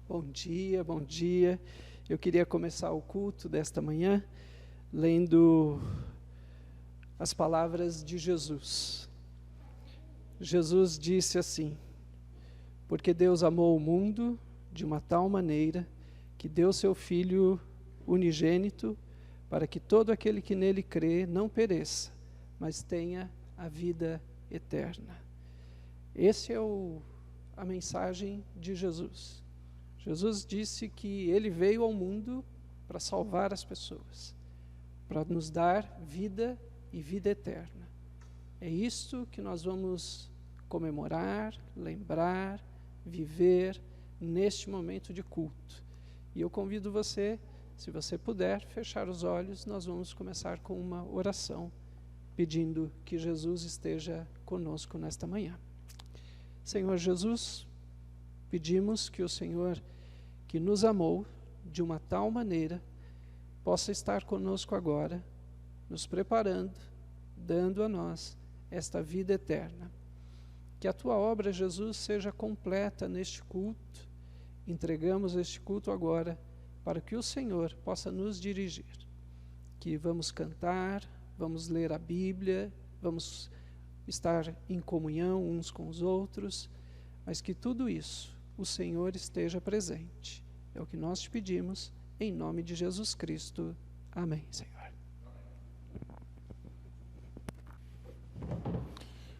Bom dia, bom dia. Eu queria começar o culto desta manhã lendo as palavras de Jesus. Jesus disse assim: porque Deus amou o mundo de uma tal maneira que deu seu Filho unigênito para que todo aquele que nele crê não pereça, mas tenha a vida eterna. Essa é a mensagem de Jesus. Jesus disse que ele veio ao mundo para salvar as pessoas, para nos dar vida e vida eterna. É isto que nós vamos comemorar, lembrar, viver neste momento de culto. E eu convido você, se você puder, fechar os olhos. Nós vamos começar com uma oração, pedindo que Jesus esteja conosco nesta manhã. Senhor Jesus, pedimos que o Senhor, que nos amou de uma tal maneira, possa estar conosco agora, nos preparando, dando a nós esta vida eterna. Que a Tua obra, Jesus, seja completa neste culto. Entregamos este culto agora para que o Senhor possa nos dirigir. Que vamos cantar, vamos ler a Bíblia, vamos estar em comunhão uns com os outros, mas que tudo isso o Senhor esteja presente. É o que nós te pedimos, em nome de Jesus Cristo. Amém, Senhor.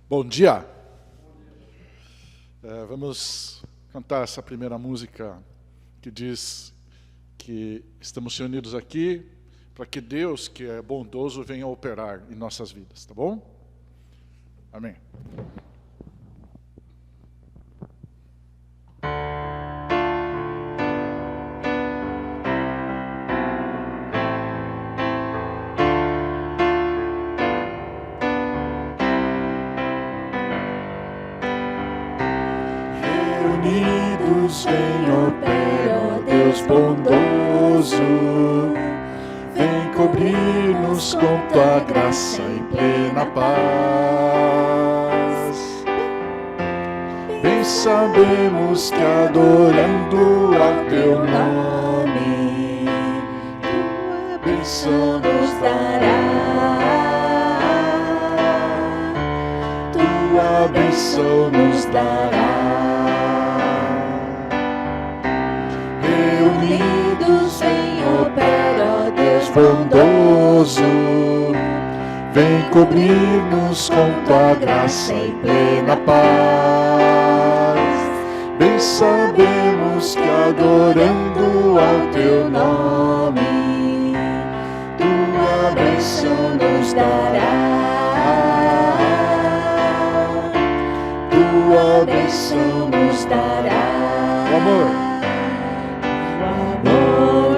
Bom dia. Vamos cantar essa primeira música que diz que estamos reunidos aqui para que Deus, que é bondoso, venha operar em nossas vidas, tá bom? Amém. Reunidos vem opera, Deus bondoso, vem cobrir-nos com Tua graça em plena paz. Bem sabemos que adorando ao Teu nome, Tua bênção nos dará. Tua bênção nos dará. Reunidos em opera, Deus bondoso, vem cobrir-nos com Tua graça em plena paz. Bem sabemos que adorando ao Teu nome, Tua bênção nos dará. Tua bênção nos dará. O amor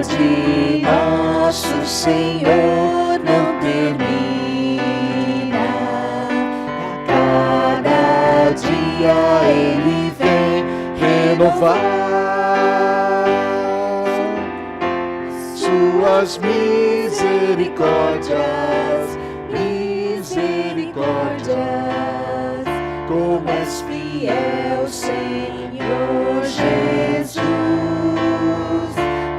De nosso Senhor não termina, a cada dia Ele vem renovar Suas misericórdias, misericórdias. Como és fiel, Senhor Jesus.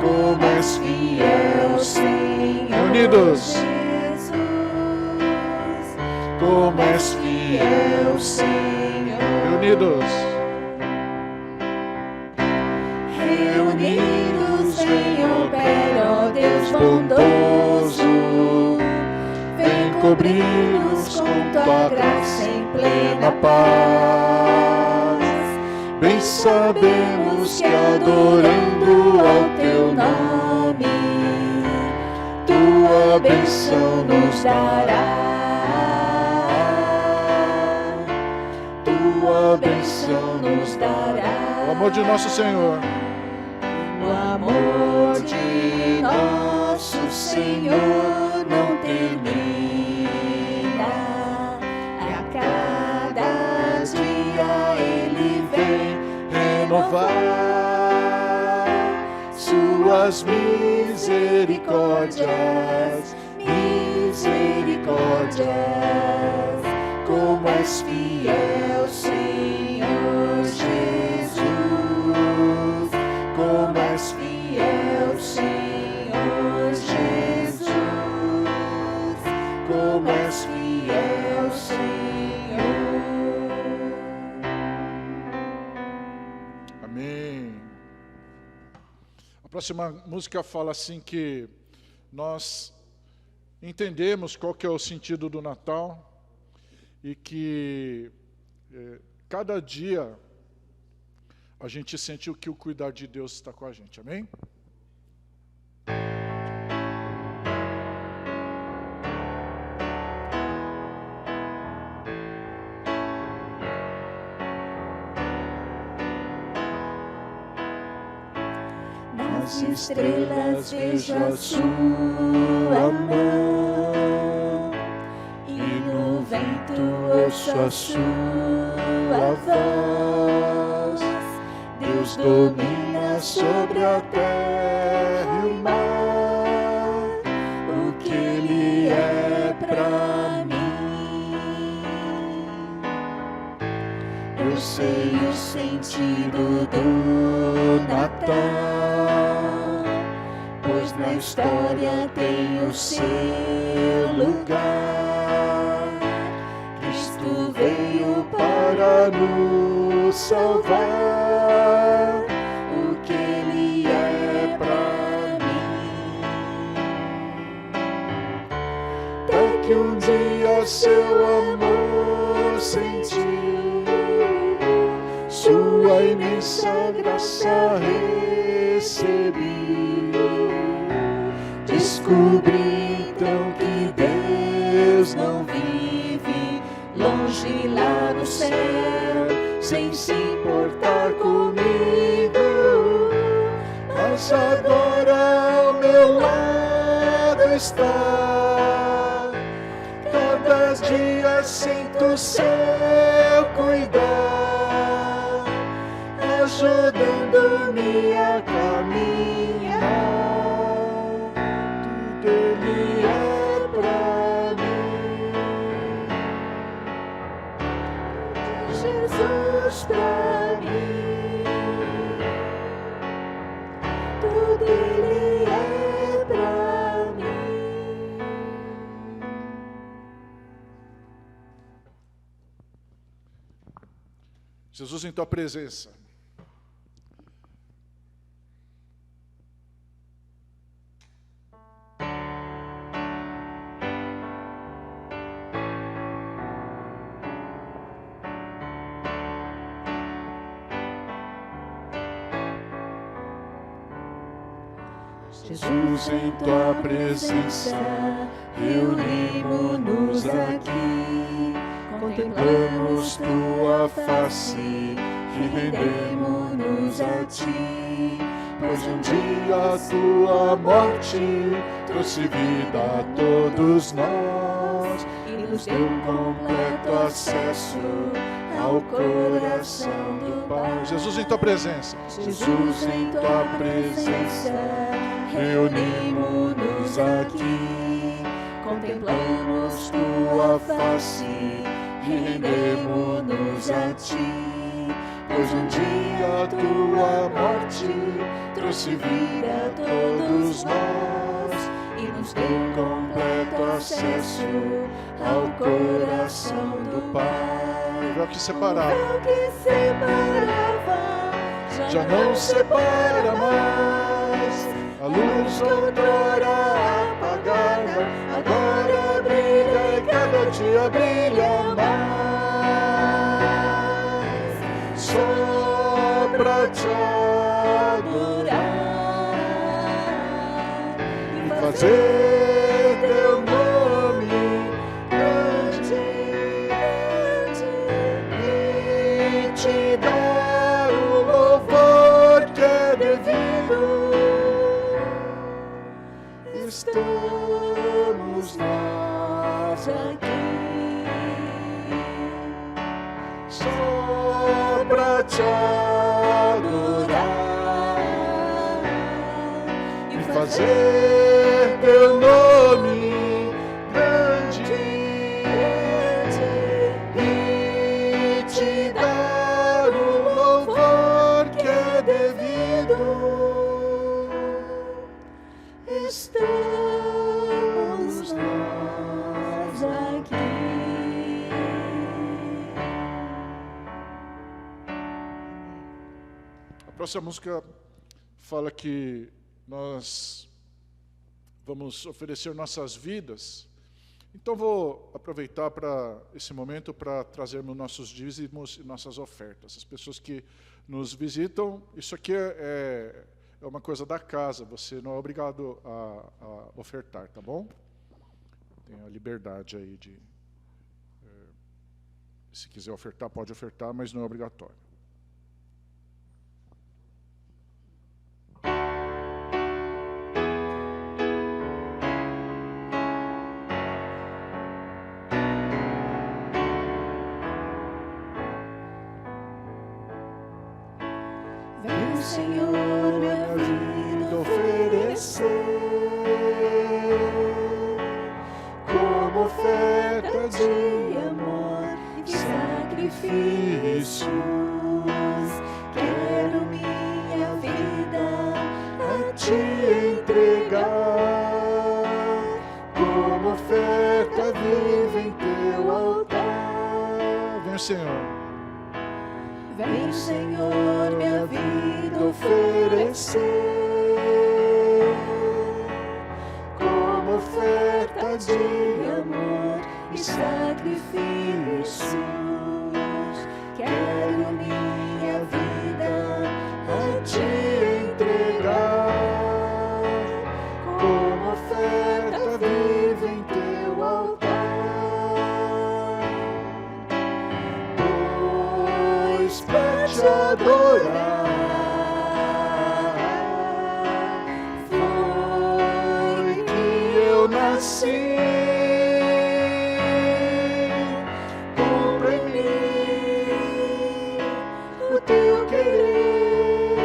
Como és fiel, Senhor Unidos. Jesus. Como és fiel, Senhor. Unidos. Reunidos em opera, ó Deus bondoso, vem cobrir-nos com Tua graça em plena paz. Bem sabemos que adorando ao Teu nome, Tua bênção nos dará. Tua bênção nos dará. O amor de nosso Senhor. O amor de nosso Senhor não termina. A cada dia Ele vem renovar Suas misericórdias, misericórdias. Como és fiel, Senhor Jesus. Como Amém. A próxima música fala assim que nós entendemos qual que é o sentido do Natal e que cada dia a gente sente que o cuidar de Deus está com a gente. Amém? Nas estrelas vejo a sua mão, e no vento ouço a sua voz. Deus domina sobre a terra e o mar, o que Ele é pra mim. Eu sei o sentido do Natal, pois na história tem o seu lugar. Cristo veio para nos salvar, o que Ele é pra mim. Até que um dia seu amor sentiu, sua imensa graça recebi. Descobri então que Deus não vive longe lá no céu, sem se importar comigo, mas agora ao meu lado está. Cada dia sinto seu cuidar, ajudando-me a caminhar. Tudo Ele é pra mim. Jesus pra mim. Tudo Ele é pra mim. Jesus, em tua presença. Jesus, em tua presença, reunimos-nos aqui, contemplamos tua face e rendemos-nos a ti, pois um dia a tua morte trouxe vida a todos nós e nos deu completo acesso ao coração do Pai. Jesus, em tua presença. Jesus, em tua presença, reunimos-nos aqui, contemplamos tua face e rendemos-nos a ti, pois um dia a tua morte trouxe vida a todos nós e nos deu completo acesso ao coração do Pai. O véu que separava, O véu que separava já não separa mais. A luz outrora apagada, agora brilha e cada dia brilha mais. Só pra te adorar e fazer teu nome grande, grande, e te dar o louvor que é devido. Estamos nós aqui, só pra te adorar e fazer teu nome grande, e te dar o louvor que é devido. Estamos nós aqui. próxima música fala que nós vamos oferecer nossas vidas. Então vou aproveitar para esse momento para trazermos nossos dízimos e nossas ofertas. As pessoas que nos visitam, isso aqui é uma coisa da casa, você não é obrigado a ofertar, tá bom? Tem a liberdade aí de... se quiser ofertar, pode ofertar, mas não é obrigatório. Vem, Senhor, minha vida oferecer como oferta de amor e sacrifícios. Quero minha vida a te entregar como oferta viva em teu altar. Vem, Senhor. Vem, Senhor, minha vida oferecer como oferta de amor e sacrifícios. Quero minha vida a te entregar como oferta viva em teu altar. Pra te adorar foi que eu nasci. Cumpra em mim o teu querer,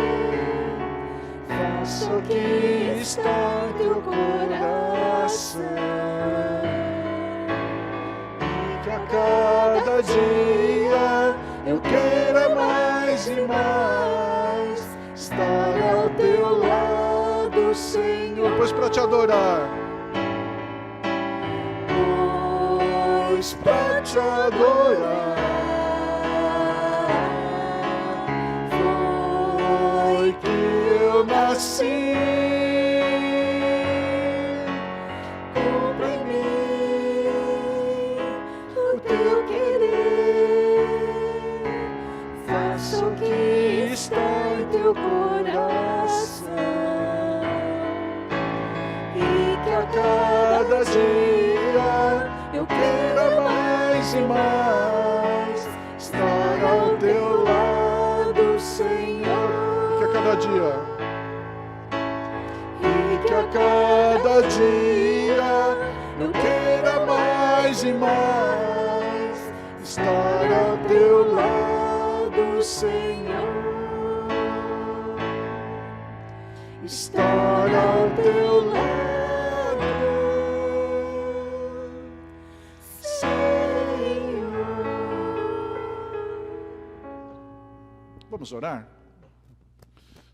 faça o que está em teu coração, e que a cada dia eu quero mais e mais estar ao teu lado, Senhor. Pois para te adorar. Pois para te adorar foi que eu nasci. Cumpra em mim o teu querer, faça o que está em teu coração, e que a cada dia eu quero mais e mais estar ao teu lado, Senhor. Que a cada dia, E que a cada dia eu quero mais e mais estar ao teu lado, Senhor. Estar ao teu lado, Senhor. vamos orar?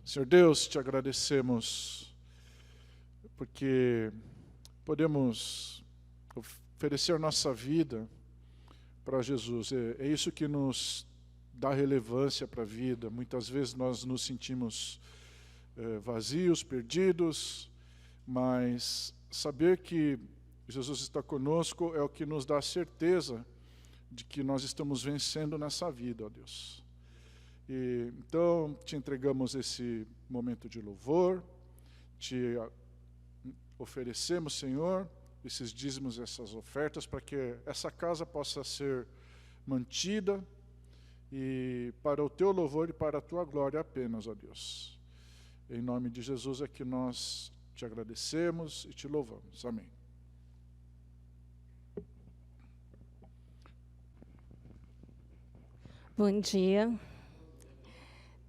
Senhor Deus, te agradecemos porque podemos oferecer nossa vida para Jesus. É isso que nos dá relevância para a vida. Muitas vezes nós nos sentimos vazios, perdidos, mas saber que Jesus está conosco é o que nos dá a certeza de que nós estamos vencendo nessa vida, ó Deus. E, então, te entregamos esse momento de louvor, te oferecemos, Senhor, esses dízimos, essas ofertas, para que essa casa possa ser mantida e para o teu louvor e para a tua glória apenas, ó Deus. Em nome de Jesus é que nós te agradecemos e te louvamos. Amém. Bom dia.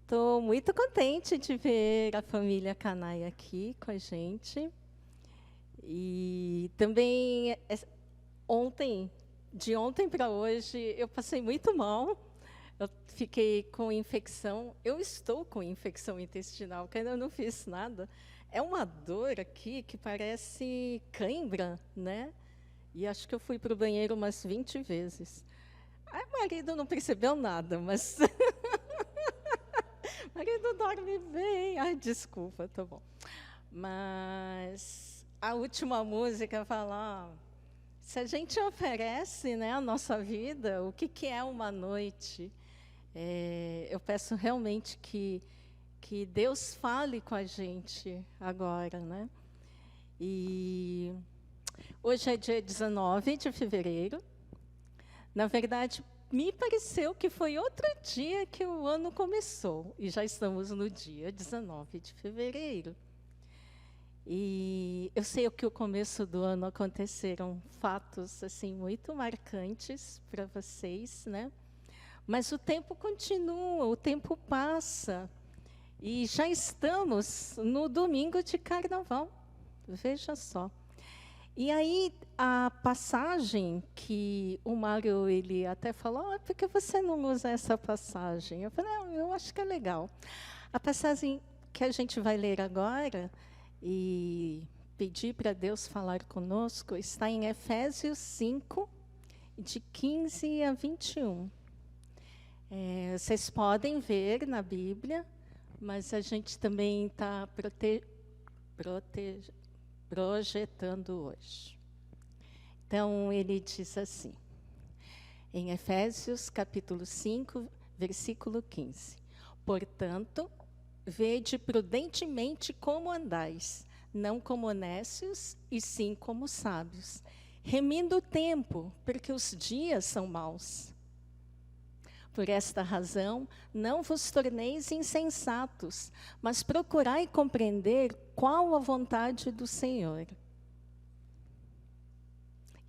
Estou muito contente de ver a família Canai aqui com a gente. E também, de ontem para hoje, eu passei muito mal. Eu fiquei com infecção. Eu estou com infecção intestinal, que ainda não fiz nada. É uma dor aqui que parece cãibra, né? E acho que eu fui para o banheiro umas 20 vezes. Aí o marido não percebeu nada, mas marido dorme bem. Ai, desculpa, tá bom. Mas a última música fala, ó, se a gente oferece, né, a nossa vida, o que é uma noite? Eu peço realmente que Deus fale com a gente agora, né? E hoje é dia 19 de fevereiro. Na verdade, me pareceu que foi outro dia que o ano começou. E já estamos no dia 19 de fevereiro. E eu sei que o começo do ano aconteceram fatos assim muito marcantes para vocês, né? Mas o tempo continua, o tempo passa. E já estamos no domingo de carnaval. Veja só. E aí, a passagem que o Mário, ele até falou, por que você não usa essa passagem? Eu falei, não, eu acho que é legal. A passagem que a gente vai ler agora e pedir para Deus falar conosco está em Efésios 5, de 15 a 21. Vocês podem ver na Bíblia, mas a gente também está projetando hoje. Então, ele diz assim, em Efésios, capítulo 5, versículo 15. Portanto, vede prudentemente como andais, não como nécios, e sim como sábios, remindo o tempo, porque os dias são maus. Por esta razão, não vos torneis insensatos, mas procurai compreender qual a vontade do Senhor.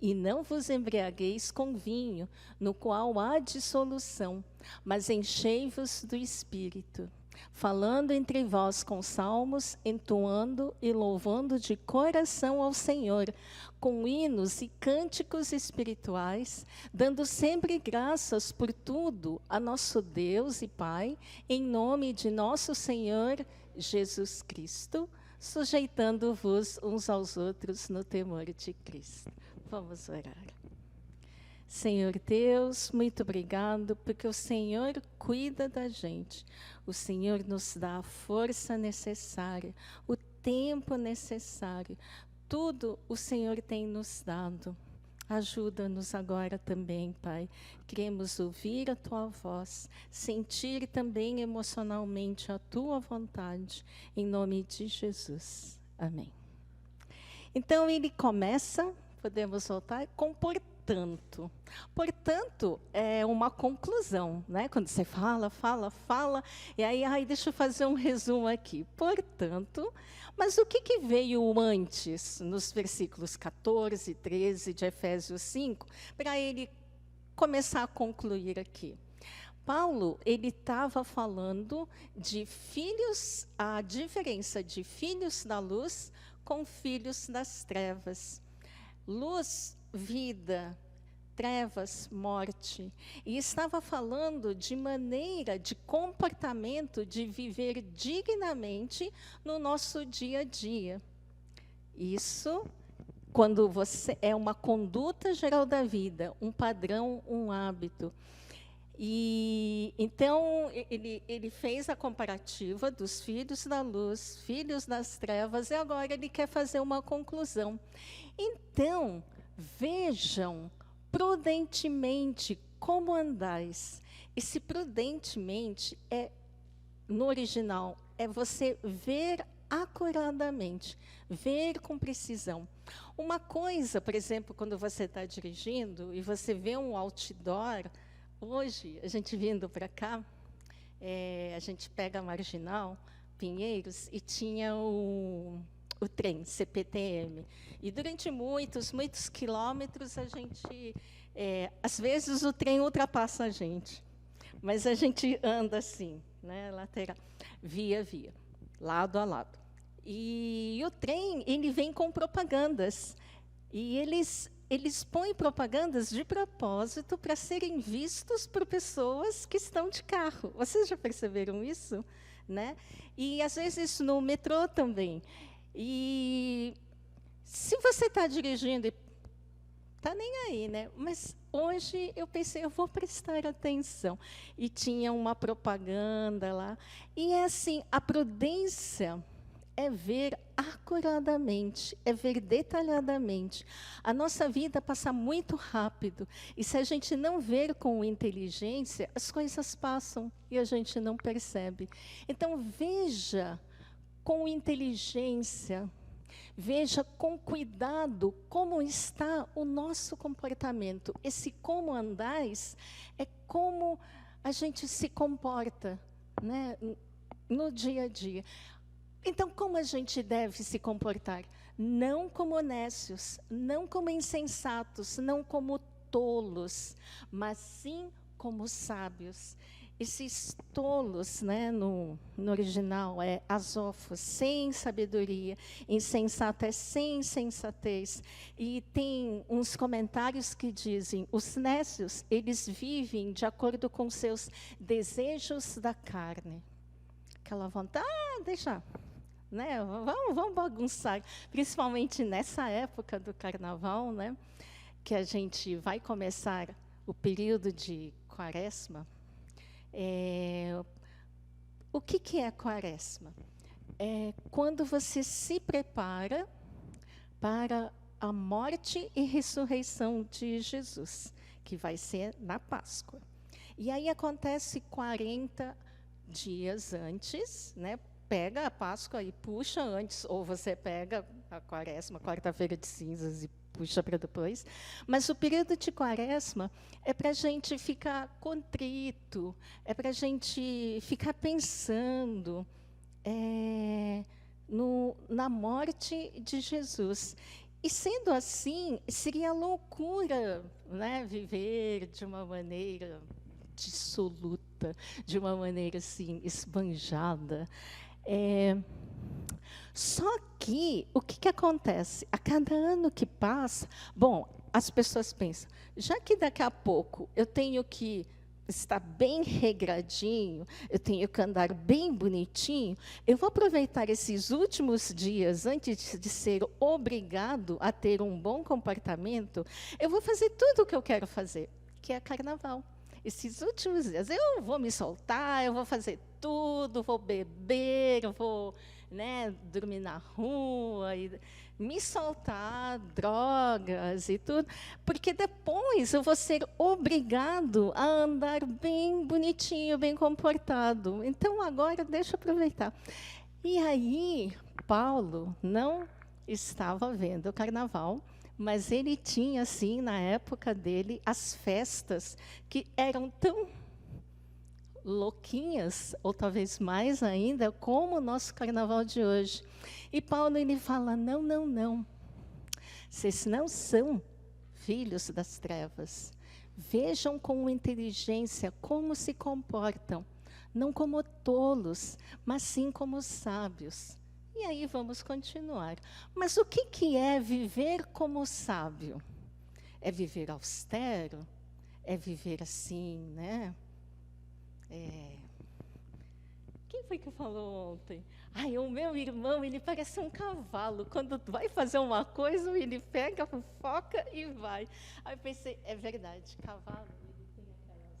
E não vos embriagueis com vinho, no qual há dissolução, mas enchei-vos do Espírito, falando entre vós com salmos, entoando e louvando de coração ao Senhor, com hinos e cânticos espirituais, dando sempre graças por tudo a nosso Deus e Pai, em nome de nosso Senhor Jesus Cristo, sujeitando-vos uns aos outros no temor de Cristo. Vamos orar. Senhor Deus, muito obrigado, porque o Senhor cuida da gente. O Senhor nos dá a força necessária, o tempo necessário. Tudo o Senhor tem nos dado. Ajuda-nos agora também, Pai. Queremos ouvir a Tua voz, sentir também emocionalmente a Tua vontade, em nome de Jesus. Amém. Então, ele começa, podemos voltar, com portanto. Portanto, é uma conclusão, né? Quando você fala, e aí, deixa eu fazer um resumo aqui. Portanto, mas o que veio antes, nos versículos 14 e 13 de Efésios 5, para ele começar a concluir aqui? Paulo, ele estava falando de filhos, a diferença de filhos da luz com filhos das trevas. Luz, vida, trevas, morte. E estava falando de maneira, de comportamento, de viver dignamente no nosso dia a dia. Isso, quando você é uma conduta geral da vida, um padrão, um hábito. E então ele fez a comparativa dos filhos da luz, filhos das trevas, e agora ele quer fazer uma conclusão. Então, vejam prudentemente como andais. Esse prudentemente no original, é você ver acuradamente, ver com precisão. Uma coisa, por exemplo, quando você está dirigindo e você vê um outdoor, hoje, a gente vindo para cá, a gente pega a Marginal, Pinheiros, e tinha o trem, CPTM. E durante muitos quilômetros, a gente, às vezes o trem ultrapassa a gente, mas a gente anda assim, né, lateral, via, lado a lado. E o trem, ele vem com propagandas, e eles põem propagandas de propósito para serem vistos por pessoas que estão de carro. Vocês já perceberam isso? Né? E, às vezes, no metrô também. E se você está dirigindo, está nem aí, né? Mas hoje eu pensei, eu vou prestar atenção. E tinha uma propaganda lá. E é assim, a prudência é ver acuradamente, é ver detalhadamente. A nossa vida passa muito rápido. E se a gente não ver com inteligência, as coisas passam e a gente não percebe. Então, veja com inteligência, veja com cuidado como está o nosso comportamento. Esse como andais é como a gente se comporta, né, no dia a dia. Então, como a gente deve se comportar? Não como nécios, não como insensatos, não como tolos, mas sim como sábios. Esses tolos, né, no original, é azofos, sem sabedoria, insensato é sem sensatez. E tem uns comentários que dizem, os nécios, eles vivem de acordo com seus desejos da carne. Aquela vontade, deixa, né, vamos bagunçar. Principalmente nessa época do carnaval, né, que a gente vai começar o período de quaresma. O que é a quaresma? É quando você se prepara para a morte e ressurreição de Jesus, que vai ser na Páscoa. E aí acontece 40 dias antes, né? Pega a Páscoa e puxa antes, ou você pega a quaresma, quarta-feira de cinzas, e puxa para depois. Mas o período de quaresma é para a gente ficar contrito, é para a gente ficar pensando na morte de Jesus. E sendo assim, seria loucura, né, viver de uma maneira dissoluta, de uma maneira assim, esbanjada. Só que, o que acontece? A cada ano que passa, bom, as pessoas pensam, já que daqui a pouco eu tenho que estar bem regradinho, eu tenho que andar bem bonitinho, eu vou aproveitar esses últimos dias, antes de ser obrigado a ter um bom comportamento, eu vou fazer tudo o que eu quero fazer, que é carnaval. Esses últimos dias, eu vou me soltar, eu vou fazer tudo, vou beber, eu vou, né, dormir na rua, e me soltar, drogas e tudo, porque depois eu vou ser obrigado a andar bem bonitinho, bem comportado. Então, agora, deixa eu aproveitar. E aí, Paulo não estava vendo o carnaval, mas ele tinha, assim, na época dele, as festas que eram tão louquinhas, ou talvez mais ainda, como o nosso carnaval de hoje. E Paulo, ele fala, não. Vocês não são filhos das trevas. Vejam com inteligência como se comportam. Não como tolos, mas sim como sábios. E aí vamos continuar. Mas o que é viver como sábio? É viver austero? É viver assim, né? Quem foi que falou ontem? Ai, o meu irmão, ele parece um cavalo. Quando vai fazer uma coisa, ele pega, foca e vai. Aí eu pensei, é verdade, cavalo, ele tem aquelas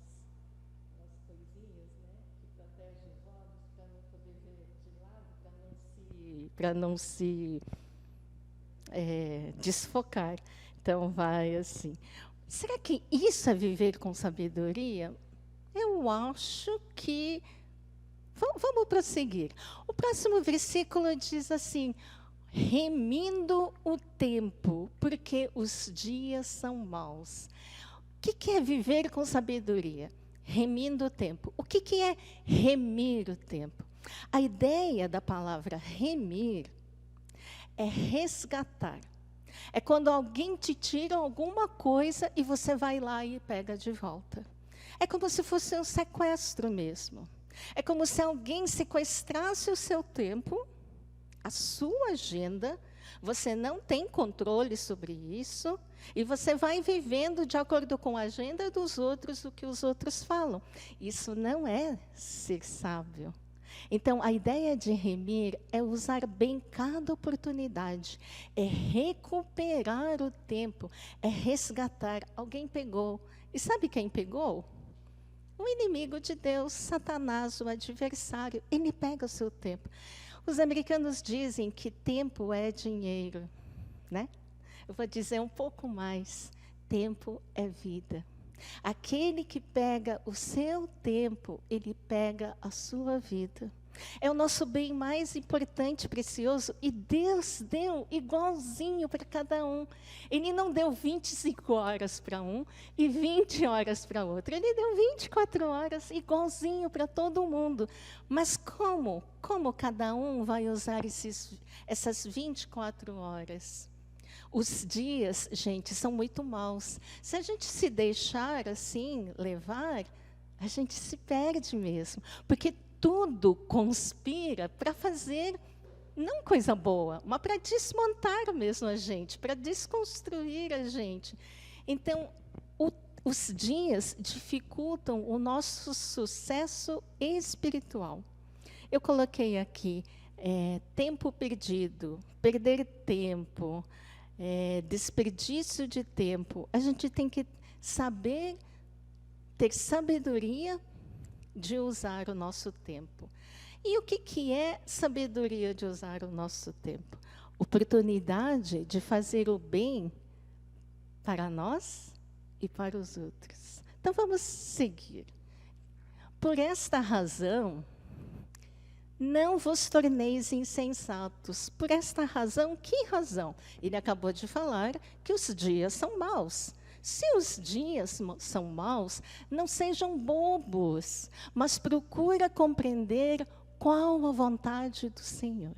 coisinhas, né, que protegem os olhos para não poder ver de lado, para não se desfocar. Então, vai assim. Será que isso é viver com sabedoria? Eu acho que... Vamos prosseguir. O próximo versículo diz assim, remindo o tempo, porque os dias são maus. O que é viver com sabedoria? Remindo o tempo. O que é remir o tempo? A ideia da palavra remir é resgatar. É quando alguém te tira alguma coisa e você vai lá e pega de volta. É como se fosse um sequestro mesmo. É como se alguém sequestrasse o seu tempo, a sua agenda, você não tem controle sobre isso, e você vai vivendo de acordo com a agenda dos outros, o que os outros falam. Isso não é ser sábio. Então, a ideia de remir é usar bem cada oportunidade, é recuperar o tempo, é resgatar. Alguém pegou. E sabe quem pegou? O inimigo de Deus, Satanás, o adversário. Ele pega o seu tempo. Os americanos dizem que tempo é dinheiro, né? Eu vou dizer um pouco mais. Tempo é vida. Aquele que pega o seu tempo, ele pega a sua vida. É o nosso bem mais importante, precioso, e Deus deu igualzinho para cada um. Ele não deu 25 horas para um e 20 horas para outro. Ele deu 24 horas igualzinho para todo mundo. Mas como? Como cada um vai usar essas 24 horas? Os dias, gente, são muito maus. Se a gente se deixar assim levar, a gente se perde mesmo. Porque tudo conspira para fazer, não coisa boa, mas para desmontar mesmo a gente, para desconstruir a gente. Então, os dias dificultam o nosso sucesso espiritual. Eu coloquei aqui, tempo perdido, perder tempo, desperdício de tempo. A gente tem que saber, ter sabedoria de usar o nosso tempo. E o que é sabedoria de usar o nosso tempo? Oportunidade de fazer o bem para nós e para os outros. Então vamos seguir. Por esta razão, não vos torneis insensatos. Por esta razão, que razão? Ele acabou de falar que os dias são maus. Se os dias são maus, não sejam bobos, mas procura compreender qual a vontade do Senhor.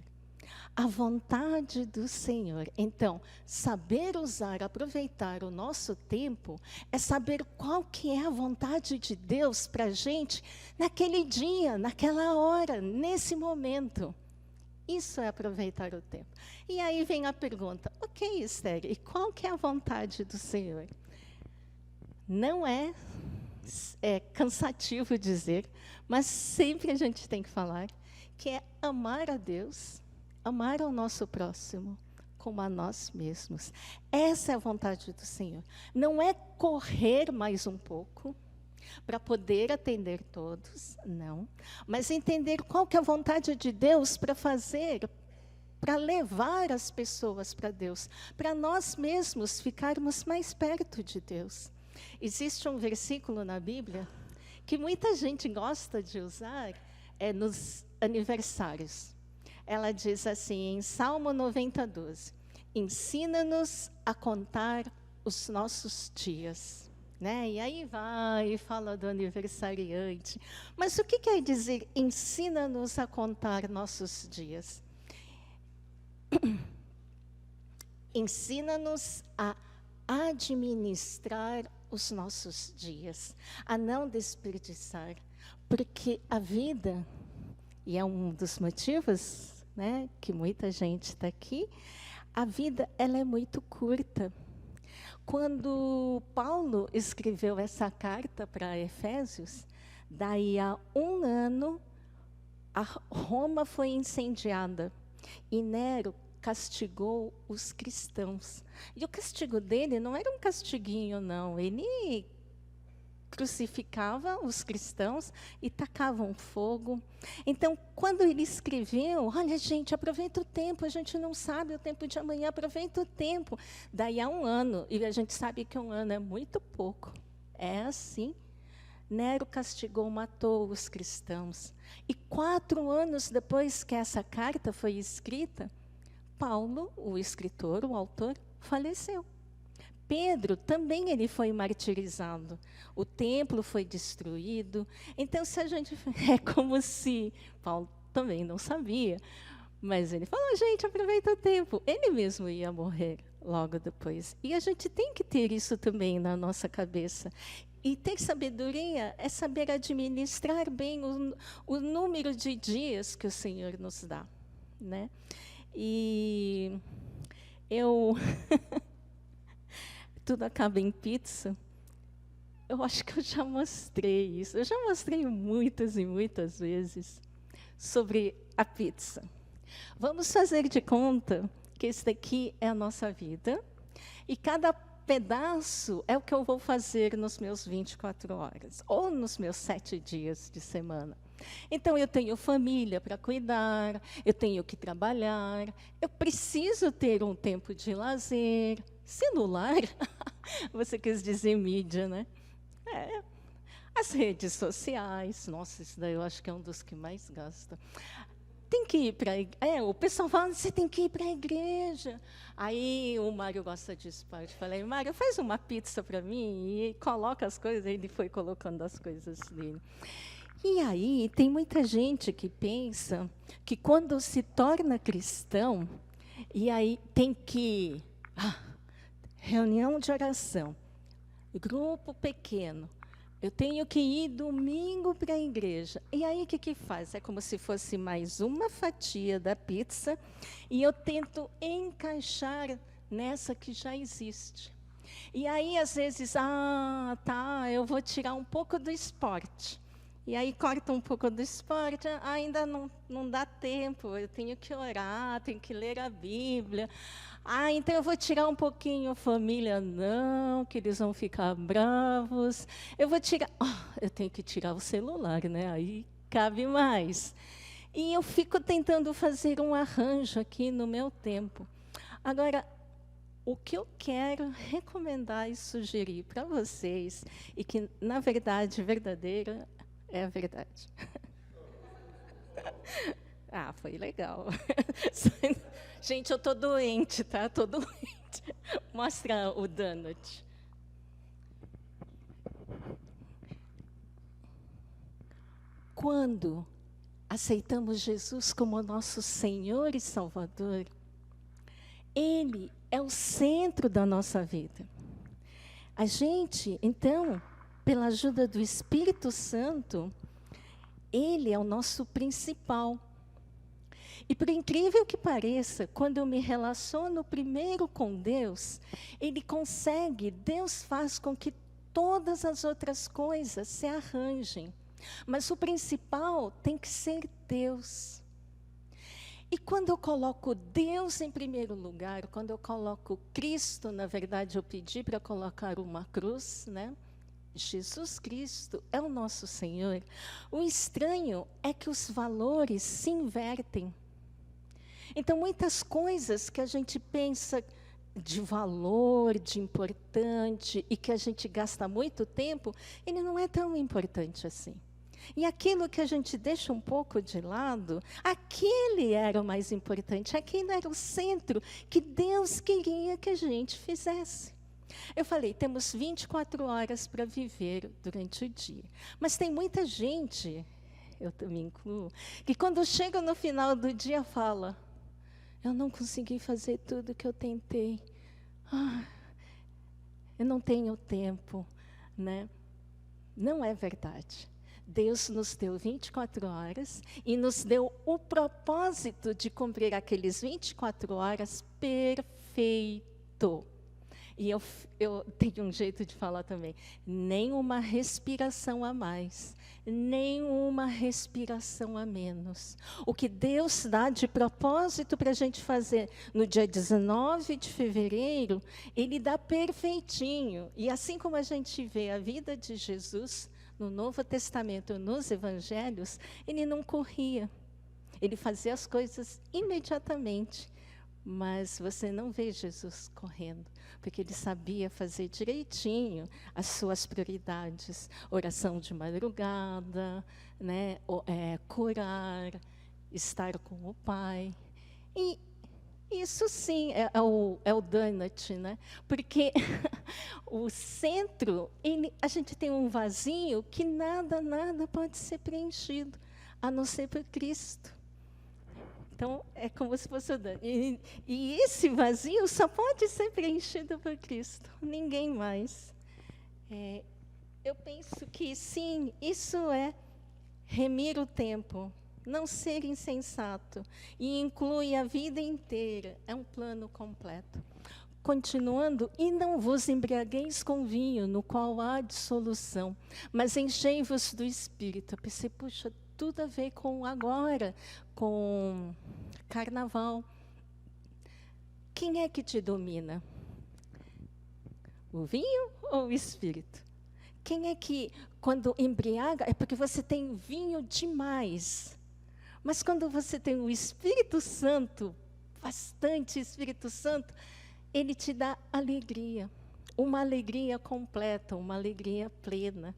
A vontade do Senhor. Então, saber usar, aproveitar o nosso tempo, é saber qual que é a vontade de Deus para a gente naquele dia, naquela hora, nesse momento. Isso é aproveitar o tempo. E aí vem a pergunta, ok, Esther, e qual que é a vontade do Senhor? Não é cansativo dizer, mas sempre a gente tem que falar, que é amar a Deus, amar ao nosso próximo, como a nós mesmos. Essa é a vontade do Senhor. Não é correr mais um pouco, para poder atender todos, não. Mas entender qual que é a vontade de Deus para fazer, para levar as pessoas para Deus, para nós mesmos ficarmos mais perto de Deus. Existe um versículo na Bíblia que muita gente gosta de usar nos aniversários. Ela diz assim, em Salmo 90:12, ensina-nos a contar os nossos dias. Né? E aí vai e fala do aniversariante. Mas o que quer dizer ensina-nos a contar nossos dias? Ensina-nos a administrar os nossos dias, a não desperdiçar, porque a vida, e é um dos motivos, né, que muita gente está aqui, a vida ela é muito curta. Quando Paulo escreveu essa carta para Efésios, daí a 1 ano, a Roma foi incendiada e Nero castigou os cristãos. E o castigo dele não era um castiguinho, não. Ele crucificava os cristãos e tacavam fogo. Então, quando ele escreveu, olha, gente, aproveita o tempo, a gente não sabe o tempo de amanhã, aproveita o tempo. Daí a 1 ano, e a gente sabe que 1 ano é muito pouco. É assim. Nero castigou, matou os cristãos. E 4 anos depois que essa carta foi escrita, Paulo, o escritor, o autor, faleceu. Pedro também ele foi martirizado. O templo foi destruído. Então, se a gente é como se Paulo também não sabia, mas ele falou: gente, aproveita o tempo. Ele mesmo ia morrer logo depois. E a gente tem que ter isso também na nossa cabeça. E ter sabedoria é saber administrar bem o número de dias que o Senhor nos dá, né? E eu tudo acaba em pizza. Eu acho que eu já mostrei isso. Eu já mostrei muitas e muitas vezes sobre a pizza. Vamos fazer de conta que esse daqui é a nossa vida, e cada pedaço é o que eu vou fazer nos meus 24 horas, ou nos meus 7 dias de semana. Então, eu tenho família para cuidar, eu tenho que trabalhar, eu preciso ter um tempo de lazer. Celular, você quis dizer mídia, né? As redes sociais, nossa, isso daí eu acho que é um dos que mais gasta. Tem que ir para o pessoal fala, você tem que ir para a igreja. Aí o Mário gosta de esporte. Falei, Mário, faz uma pizza para mim e coloca as coisas. Ele foi colocando as coisas dele. E aí tem muita gente que pensa que quando se torna cristão, e aí tem que reunião de oração, grupo pequeno. Eu tenho que ir domingo para a igreja. E aí, o que faz? É como se fosse mais uma fatia da pizza, e eu tento encaixar nessa que já existe. E aí, às vezes, eu vou tirar um pouco do esporte. E aí, corta um pouco do esporte, ainda não dá tempo, eu tenho que orar, tenho que ler a Bíblia. Então eu vou tirar um pouquinho a família, não, que eles vão ficar bravos. Eu vou tirar, eu tenho que tirar o celular, né? Aí cabe mais. E eu fico tentando fazer um arranjo aqui no meu tempo. Agora, o que eu quero recomendar e sugerir para vocês, e que, na verdade, verdadeira, é a verdade. Foi legal. Gente, eu estou doente, tá? Estou doente. Mostra o donut. Quando aceitamos Jesus como nosso Senhor e Salvador, Ele é o centro da nossa vida. A gente, então, pela ajuda do Espírito Santo, Ele é o nosso principal. E por incrível que pareça, quando eu me relaciono primeiro com Deus, Deus faz com que todas as outras coisas se arranjem. Mas o principal tem que ser Deus. E quando eu coloco Deus em primeiro lugar, quando eu coloco Cristo, na verdade eu pedi para colocar uma cruz, né? Jesus Cristo é o nosso Senhor. O estranho é que os valores se invertem. Então, muitas coisas que a gente pensa de valor, de importante, e que a gente gasta muito tempo, ele não é tão importante assim. E aquilo que a gente deixa um pouco de lado, aquele era o mais importante, aquele era o centro que Deus queria que a gente fizesse. Eu falei, temos 24 horas para viver durante o dia. Mas tem muita gente, eu também incluo, que quando chega no final do dia fala, eu não consegui fazer tudo que eu tentei. Eu não tenho tempo, né? Não é verdade. Deus nos deu 24 horas e nos deu o propósito de cumprir aqueles 24 horas perfeito. E eu tenho um jeito de falar também, nem uma respiração a mais, nem uma respiração a menos. O que Deus dá de propósito para a gente fazer no dia 19 de fevereiro, Ele dá perfeitinho. E assim como a gente vê a vida de Jesus no Novo Testamento, nos Evangelhos, Ele não corria. Ele fazia as coisas imediatamente. Mas você não vê Jesus correndo, porque Ele sabia fazer direitinho as suas prioridades. Oração de madrugada, né? Curar, estar com o Pai. E isso sim é o donut, né? Porque o centro, a gente tem um vazio que nada pode ser preenchido, a não ser por Cristo. Então, é como se fosse o donut. E esse vazio só pode ser preenchido por Cristo, ninguém mais. Eu penso que, sim, isso é remir o tempo, não ser insensato, e inclui a vida inteira, é um plano completo. Continuando, e não vos embriagueis com vinho, no qual há dissolução, mas enchei-vos do Espírito. Eu pensei, puxa, tudo a ver com agora, com carnaval. Quem é que te domina? O vinho ou o espírito? Quem é que, quando embriaga, é porque você tem vinho demais. Mas quando você tem o Espírito Santo, bastante Espírito Santo, ele te dá alegria. Uma alegria completa, uma alegria plena.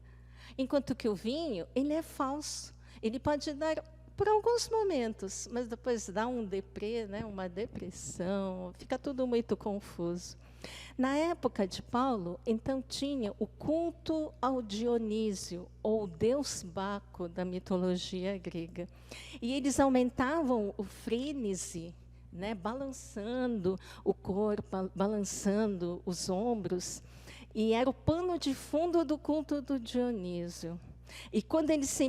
Enquanto que o vinho, ele é falso. Ele pode dar por alguns momentos, mas depois dá um deprê, né, uma depressão, fica tudo muito confuso. Na época de Paulo, então tinha o culto ao Dionísio, ou deus Baco da mitologia grega. E eles aumentavam o frênese, né, balançando o corpo, balançando os ombros, e era o pano de fundo do culto do Dionísio. E quando eles se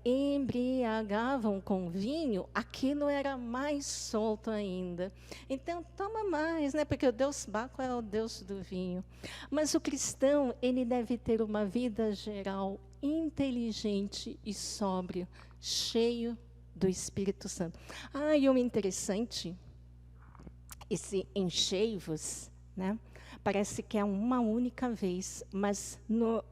embriagavam com vinho, aquilo era mais solto ainda. Então, toma mais, né? Porque o deus Baco é o deus do vinho. Mas o cristão, ele deve ter uma vida geral inteligente e sóbrio, cheio do Espírito Santo. E um interessante, esse enchei-vos, né? Parece que é uma única vez, mas no...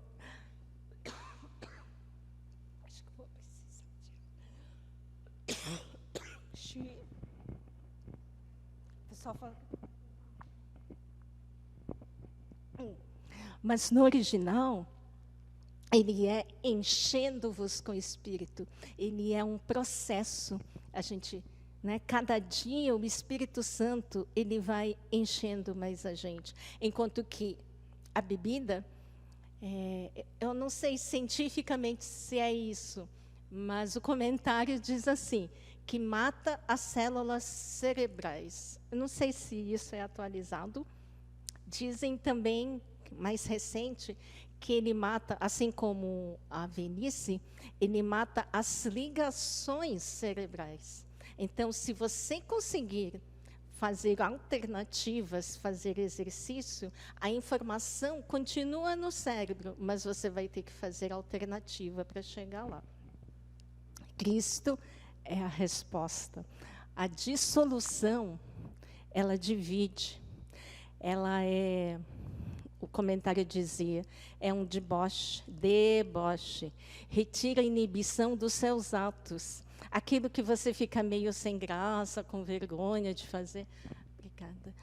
Mas no original, ele é enchendo-vos com o Espírito. Ele é um processo. A gente, né, cada dia o Espírito Santo, ele vai enchendo mais a gente. Enquanto que a bebida, eu não sei cientificamente se é isso, mas o comentário diz assim, que mata as células cerebrais. Eu não sei se isso é atualizado. Dizem também, mais recente, que ele mata, assim como a velhice, ele mata as ligações cerebrais. Então, se você conseguir fazer alternativas, fazer exercício, a informação continua no cérebro, mas você vai ter que fazer alternativa para chegar lá. Cristo é a resposta. A dissolução, ela divide. Ela é, o comentário dizia, é um deboche, retira a inibição dos seus atos. Aquilo que você fica meio sem graça, com vergonha de fazer. Obrigada.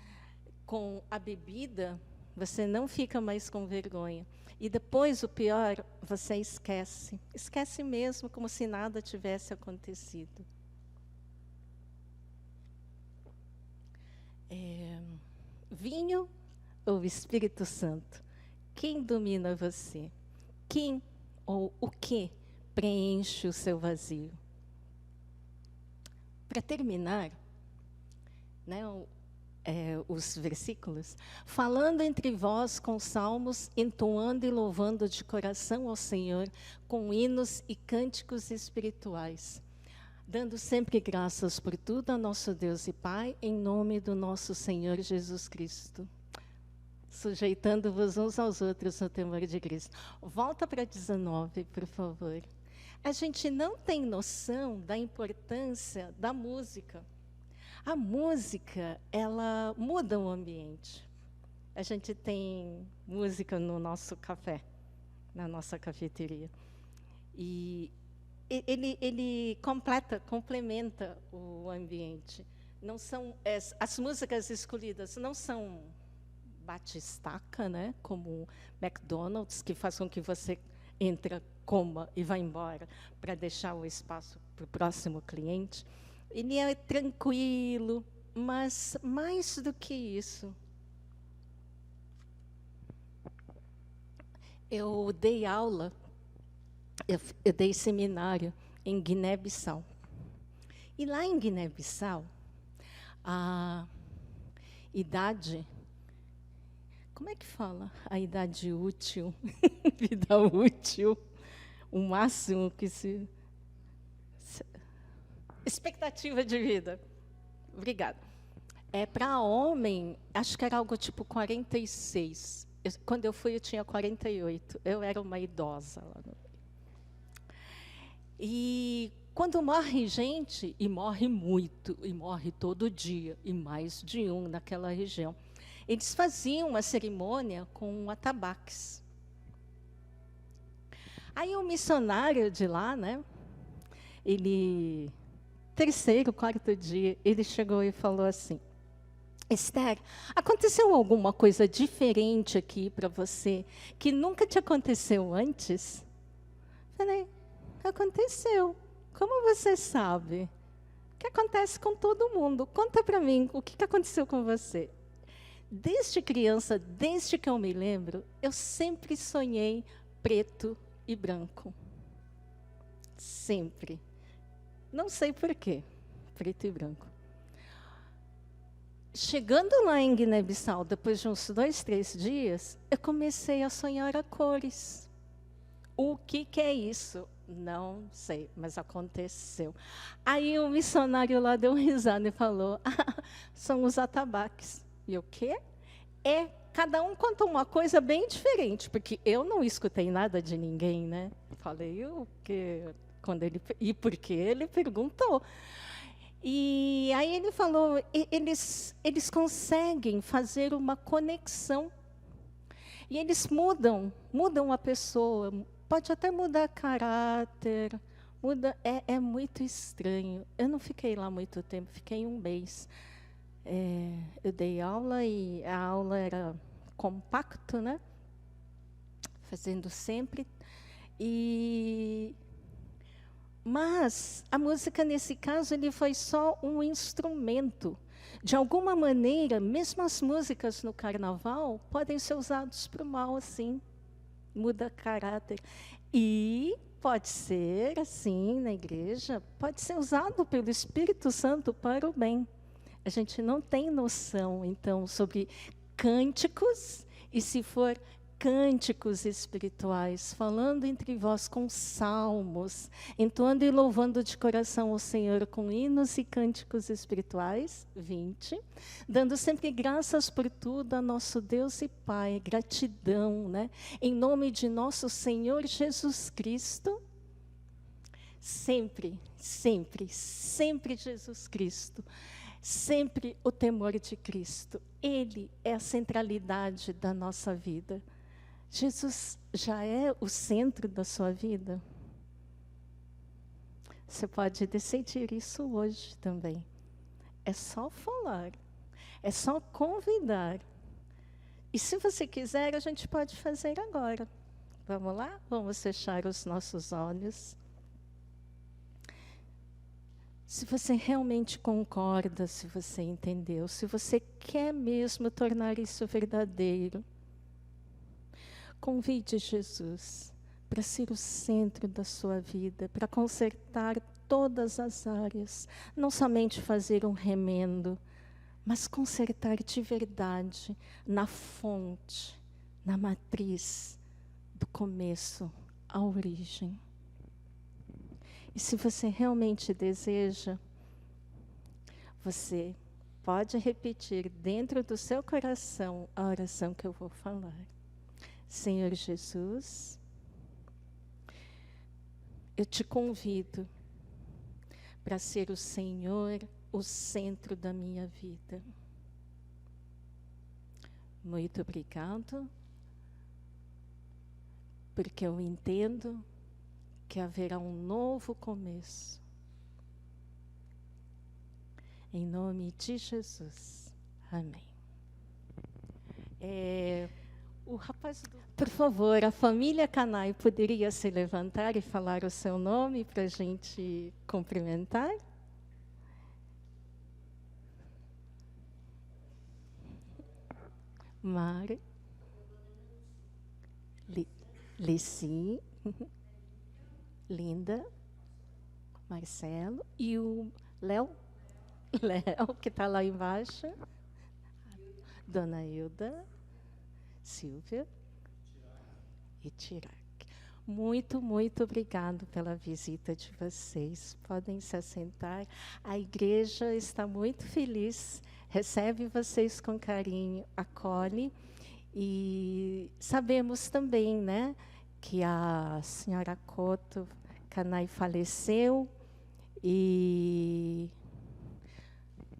Com a bebida, você não fica mais com vergonha. E depois, o pior, você esquece. Esquece mesmo, como se nada tivesse acontecido. Vinho ou Espírito Santo? Quem domina você? Quem ou o que preenche o seu vazio? Para terminar, né, os versículos, falando entre vós com salmos, entoando e louvando de coração ao Senhor, com hinos e cânticos espirituais, dando sempre graças por tudo a nosso Deus e Pai, em nome do nosso Senhor Jesus Cristo. Sujeitando-vos uns aos outros no temor de Cristo. Volta para 19, por favor. A gente não tem noção da importância da música. A música, ela muda o ambiente. A gente tem música no nosso café, na nossa cafeteria. E ele complementa o ambiente. Não são, as músicas escolhidas não são bate-estaca, né, como McDonald's, que faz com que você entra, coma e vá embora, para deixar o espaço para o próximo cliente. Ele é tranquilo, mas mais do que isso. Eu dei aula, eu dei seminário em Guiné-Bissau. E lá em Guiné-Bissau, a idade... Como é que fala? A idade útil, vida útil, o máximo que se... Expectativa de vida. Obrigada. Para homem, acho que era algo tipo 46. Quando eu fui, eu tinha 48. Eu era uma idosa lá no... E quando morre gente, e morre muito, e morre todo dia, e mais de um naquela região, eles faziam uma cerimônia com atabaques. Aí o missionário de lá, né, ele, terceiro, quarto dia, ele chegou e falou assim: Esther, aconteceu alguma coisa diferente aqui para você que nunca te aconteceu antes? Falei, aconteceu. Como você sabe? O que acontece com todo mundo? Conta para mim o que aconteceu com você. Desde criança, desde que eu me lembro, eu sempre sonhei preto e branco. Sempre. Não sei por quê, preto e branco. Chegando lá em Guiné-Bissau, depois de uns 2, 3 dias, eu comecei a sonhar a cores. O que é isso? Não sei, mas aconteceu. Aí o missionário lá deu risada e falou, são os atabaques. E o quê? Cada um conta uma coisa bem diferente, porque eu não escutei nada de ninguém, né? Falei o quê? E por que ele perguntou. E aí ele falou, eles conseguem fazer uma conexão. E eles mudam a pessoa, pode até mudar caráter, é muito estranho. Eu não fiquei lá muito tempo, fiquei 1 mês. Eu dei aula e a aula era compacto, né? Fazendo sempre. Mas a música, nesse caso, ele foi só um instrumento. De alguma maneira, mesmo as músicas no carnaval podem ser usadas para o mal, assim. Muda caráter. E pode ser, assim, na igreja, pode ser usado pelo Espírito Santo para o bem. A gente não tem noção, então, sobre cânticos, e se for cânticos espirituais, falando entre vós com salmos, entoando e louvando de coração o Senhor com hinos e cânticos espirituais, 20, dando sempre graças por tudo a nosso Deus e Pai, gratidão, né? Em nome de nosso Senhor Jesus Cristo, sempre, sempre, sempre Jesus Cristo. Sempre o temor de Cristo. Ele é a centralidade da nossa vida. Jesus já é o centro da sua vida? Você pode decidir isso hoje também. É só falar. É só convidar. E se você quiser, a gente pode fazer agora. Vamos lá? Vamos fechar os nossos olhos. Se você realmente concorda, se você entendeu, se você quer mesmo tornar isso verdadeiro, convide Jesus para ser o centro da sua vida, para consertar todas as áreas, não somente fazer um remendo, mas consertar de verdade na fonte, na matriz, do começo à origem. E se você realmente deseja, você pode repetir dentro do seu coração a oração que eu vou falar. Senhor Jesus, eu te convido para ser o Senhor, o centro da minha vida. Muito obrigado, porque eu entendo que haverá um novo começo. Em nome de Jesus. Amém. O rapaz por favor, a família Canai poderia se levantar e falar o seu nome para a gente cumprimentar? Mari. Lici. Linda, Marcelo e o Léo, que está lá embaixo, Dona Hilda, Silvia e Tirac. Muito, muito obrigado pela visita de vocês. Podem se assentar. A igreja está muito feliz, recebe vocês com carinho, acolhe. E sabemos também, né, que a senhora Couto Canai faleceu e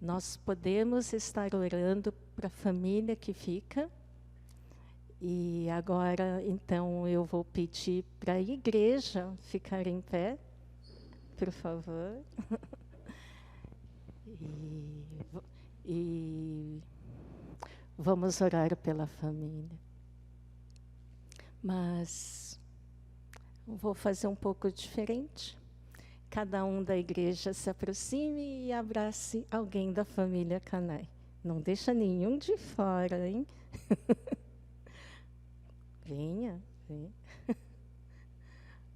nós podemos estar orando para a família que fica. E agora, então, eu vou pedir para a igreja ficar em pé, por favor. E vamos orar pela família. Mas vou fazer um pouco diferente. Cada um da igreja se aproxime e abrace alguém da família Canai. Não deixa nenhum de fora, hein? Venha, venha.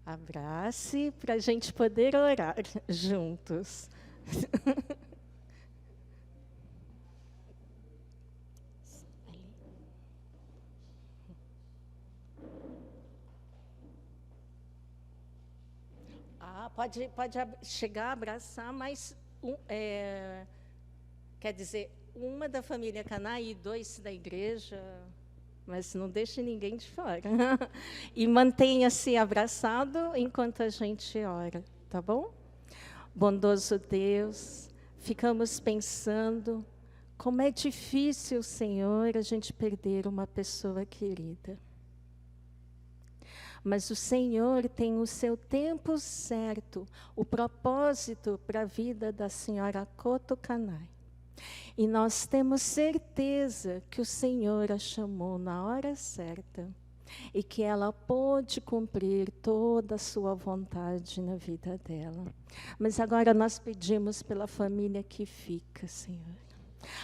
Abrace para a gente poder orar juntos. Pode chegar a abraçar, mas quer dizer, uma da família Canai e 2 da igreja, mas não deixe ninguém de fora. E mantenha-se abraçado enquanto a gente ora, tá bom? Bondoso Deus, ficamos pensando como é difícil, Senhor, a gente perder uma pessoa querida. Mas o Senhor tem o seu tempo certo, o propósito para a vida da senhora Koto Canai. E nós temos certeza que o Senhor a chamou na hora certa e que ela pôde cumprir toda a sua vontade na vida dela. Mas agora nós pedimos pela família que fica, Senhor.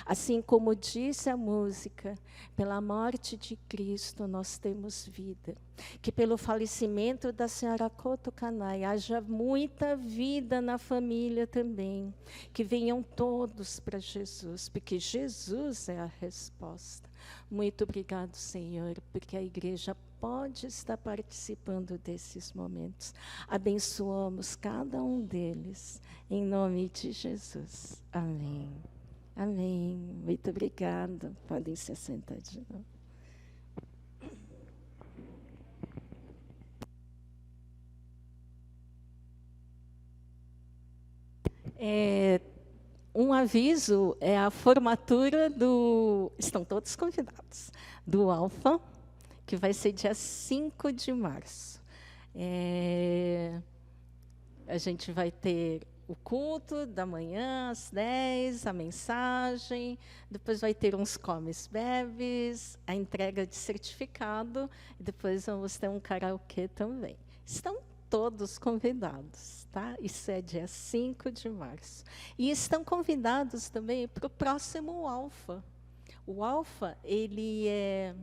Assim como disse a música, pela morte de Cristo nós temos vida. Que pelo falecimento da senhora Koto Canai haja muita vida na família também. Que venham todos para Jesus, porque Jesus é a resposta. Muito obrigado, Senhor, porque a igreja pode estar participando desses momentos. Abençoamos cada um deles, em nome de Jesus. Amém. Amém. Muito obrigada. Podem se assentar de novo. Um aviso é a formatura do... Estão todos convidados. Do Alfa, que vai ser dia 5 de março. A gente vai ter o culto da manhã, às 10, a mensagem, depois vai ter uns comes, bebes, a entrega de certificado, e depois vamos ter um karaokê também. Estão todos convidados, tá? Isso é dia 5 de março. E estão convidados também para o próximo Alfa. O Alfa, ele é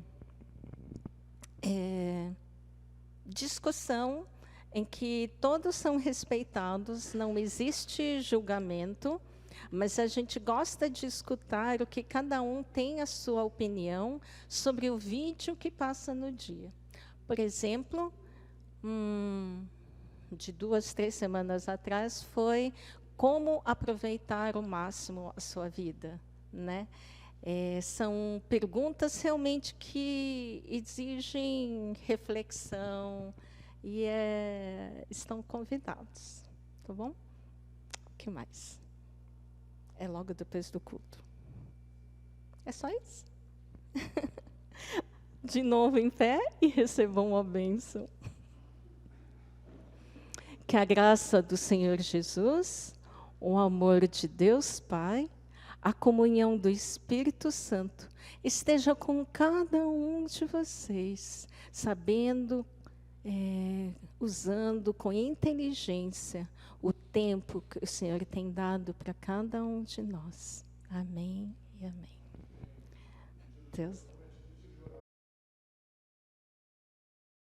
discussão em que todos são respeitados, não existe julgamento, mas a gente gosta de escutar o que cada um tem a sua opinião sobre o vídeo que passa no dia. Por exemplo, de 2, 3 semanas atrás, foi como aproveitar ao máximo a sua vida, né? São perguntas realmente que exigem reflexão, e estão convidados, tá bom? O que mais? É logo depois do culto. É só isso? De novo em pé e recebam a bênção. Que a graça do Senhor Jesus, o amor de Deus Pai, a comunhão do Espírito Santo esteja com cada um de vocês, sabendo, usando com inteligência o tempo que o Senhor tem dado para cada um de nós. Amém e amém. Deus.